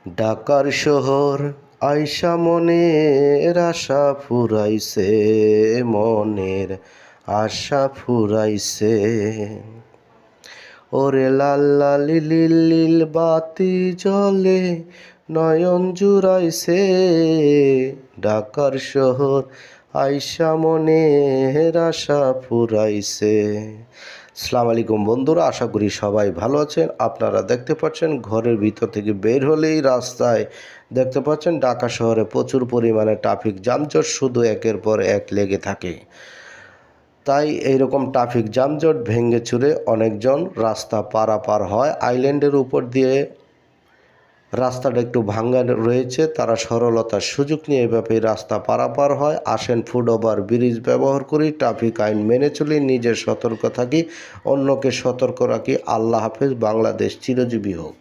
ঢাকার শহর আইসা মনের আশা ফুরাইছে, মনের আশা ফুরাইছে। ওরে লাল লাল লিল লিল বাতি জ্বলে, নয়ন জুড়াইছে। ঢাকার শহর আইসা মনের আশা ফুরাইছে। আসসালামু আলাইকুম বন্ধুরা, আশা করি সবাই ভালো আছেন। আপনারা দেখতে পাচ্ছেন ঘরের ভিতর থেকে বের হলেই রাস্তায় দেখতে পাচ্ছেন ঢাকা শহরে প্রচুর পরিমাণে ট্রাফিক যানজট শুধু একের পর এক লেগে থাকে। তাই এইরকম ট্রাফিক যানজট ভেঙে চুরে অনেকজন রাস্তা পারাপার হয়। আইল্যান্ডের উপর দিয়ে রাস্তাটা একটু ভাঙ্গা রয়েছে, তারা সরলতার সুযোগ নিয়ে এভাবে রাস্তা পারাপার হয়। আসেন ফুট ওভার ব্রিজ ব্যবহার করি, ট্রাফিক আইন মেনে চলি, নিজের সতর্ক থাকি, অন্যকে সতর্ক রাখি। আল্লাহ হাফেজ। বাংলাদেশ চিরজীবী হোক।